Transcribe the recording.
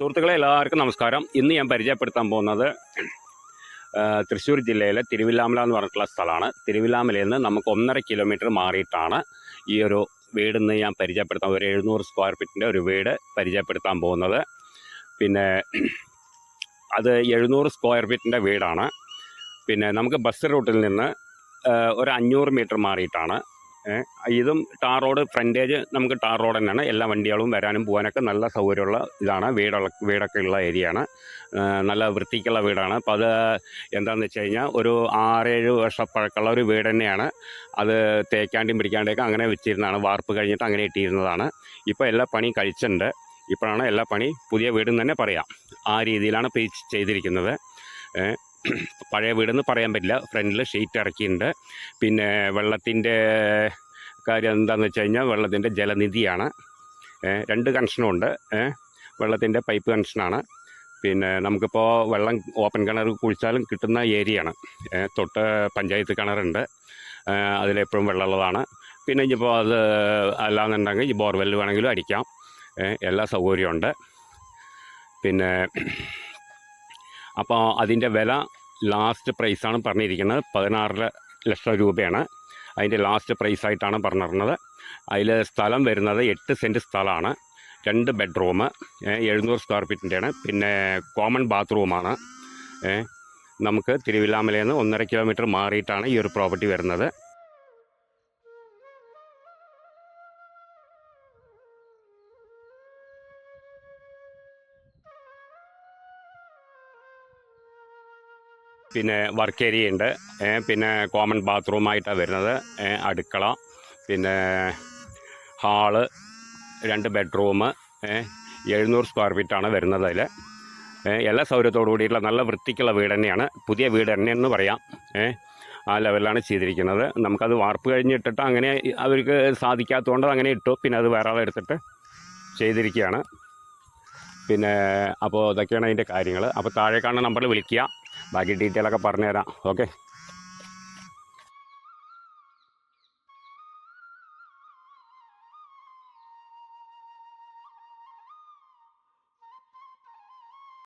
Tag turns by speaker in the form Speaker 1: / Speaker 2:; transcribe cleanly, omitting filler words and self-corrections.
Speaker 1: സുഹൃത്തുക്കളെ എല്ലാവർക്കും നമസ്കാരം. ഇന്ന് ഞാൻ പരിചയപ്പെടുത്താൻ പോകുന്നത് തൃശ്ശൂർ ജില്ലയിലെ തിരുവില്ലാമല എന്ന് പറഞ്ഞിട്ടുള്ള സ്ഥലമാണ്. തിരുവില്ലാമലയിൽ നിന്ന് നമുക്ക് 1.5 കിലോമീറ്റർ മാറിയിട്ടാണ് ഈ ഒരു വീട് ഇന്ന് ഞാൻ പരിചയപ്പെടുത്താൻ, ഒരു 700 സ്ക്വയർ ഫീറ്റിൻ്റെ ഒരു വീട് പരിചയപ്പെടുത്താൻ പോകുന്നത്. പിന്നെ അത് 700 സ്ക്വയർ ഫീറ്റിൻ്റെ വീടാണ്. പിന്നെ നമുക്ക് ബസ് റൂട്ടിൽ നിന്ന് ഒരു 500 മീറ്റർ മാറിയിട്ടാണ്. ഇതും ടാർ റോഡ്, ഫ്രണ്ടേജ് നമുക്ക് ടാർ റോഡ് തന്നെയാണ്. എല്ലാ വണ്ടികളും വരാനും പോകാനൊക്കെ നല്ല സൗകര്യമുള്ള ഇതാണ്. വീടൊക്കെ ഉള്ള ഏരിയയാണ്. നല്ല വൃത്തിക്കുള്ള വീടാണ്. അപ്പോൾ അത് എന്താണെന്ന് വെച്ച് കഴിഞ്ഞാൽ ഒരു 6-7 വർഷപ്പഴക്കമുള്ള ഒരു വീട് തന്നെയാണ്. അത് തേക്കാണ്ടിയും പിടിക്കാണ്ടൊക്കെ അങ്ങനെ വെച്ചിരുന്നതാണ്. വാർപ്പ് കഴിഞ്ഞിട്ട് അങ്ങനെ ഇട്ടിരുന്നതാണ്. ഇപ്പോൾ എല്ലാ പണിയും കഴിച്ചിട്ടുണ്ട്. ഇപ്പോഴാണ് എല്ലാ പണി പുതിയ വീടെന്ന് തന്നെ പറയാം. ആ രീതിയിലാണ് ഇപ്പോൾ ചെയ്തിരിക്കുന്നത്. പഴയ വീടെന്ന് പറയാൻ പറ്റില്ല. ഫ്രണ്ടിൽ ഷീറ്റ് ഇറക്കിയിട്ടുണ്ട്. പിന്നെ വെള്ളത്തിൻ്റെ കാര്യം എന്താണെന്ന് വെച്ച് കഴിഞ്ഞാൽ വെള്ളത്തിൻ്റെ ജലനിധിയാണ്. 2 കണക്ഷനുണ്ട്. വെള്ളത്തിൻ്റെ പൈപ്പ് കണക്ഷനാണ്. പിന്നെ നമുക്കിപ്പോൾ വെള്ളം ഓപ്പൺ കിണർ കുഴിച്ചാലും കിട്ടുന്ന ഏരിയയാണ്. തൊട്ട് പഞ്ചായത്ത് കിണറുണ്ട്, അതിലെപ്പോഴും വെള്ളമുള്ളതാണ്. പിന്നെ ഇനിയിപ്പോൾ അത് അല്ലാന്നുണ്ടെങ്കിൽ ഈ ബോർവെൽ വേണമെങ്കിലും അടിക്കാം. എല്ലാ സൗകര്യമുണ്ട്. പിന്നെ അപ്പോൾ അതിൻ്റെ വില ലാസ്റ്റ് പ്രൈസാണ് പറഞ്ഞിരിക്കുന്നത്. 16 ലക്ഷം രൂപയാണ് അതിൻ്റെ ലാസ്റ്റ് പ്രൈസായിട്ടാണ് പറഞ്ഞിരുന്നത്. അതിൽ സ്ഥലം വരുന്നത് 8 സെൻറ്റ് സ്ഥലമാണ്. 2 ബെഡ്റൂം, 700 സ്ക്വയർ ഫീറ്റിൻ്റെയാണ്. പിന്നെ കോമൺ ബാത്റൂമാണ്. നമുക്ക് തിരുവില്ലാമലയിൽ നിന്ന് 1.5 കിലോമീറ്റർ മാറിയിട്ടാണ് ഈ ഒരു പ്രോപ്പർട്ടി വരുന്നത്. പിന്നെ വർക്ക് ഏരിയ ഉണ്ട്. പിന്നെ കോമൺ ബാത്റൂമായിട്ടാണ് വരുന്നത്. അടുക്കള, പിന്നെ ഹാള്, 2 ബെഡ്റൂം, 700 സ്ക്വയർ ഫീറ്റാണ് വരുന്നത്. അതിൽ എല്ലാ സൗകര്യത്തോടു കൂടിയിട്ടുള്ള നല്ല വൃത്തിക്കുള്ള വീട് തന്നെയാണ്. പുതിയ വീട് തന്നെയെന്ന് പറയാം. ആ ലെവലിലാണ് ചെയ്തിരിക്കുന്നത്. നമുക്കത് വാർപ്പ് കഴിഞ്ഞിട്ടിട്ട് അങ്ങനെ അവർക്ക് സാധിക്കാത്തതുകൊണ്ട് അങ്ങനെ ഇട്ടു. പിന്നെ അത് വേറെ ആളെടുത്തിട്ട് ചെയ്തിരിക്കുകയാണ്. പിന്നെ അപ്പോൾ ഇതൊക്കെയാണ് അതിൻ്റെ കാര്യങ്ങൾ. അപ്പോൾ താഴെ കാണുന്ന നമ്പറിൽ വിളിക്കുക. ബാക്കി ഡീറ്റെയിലൊക്കെ പറഞ്ഞുതരാം. ഓക്കെ.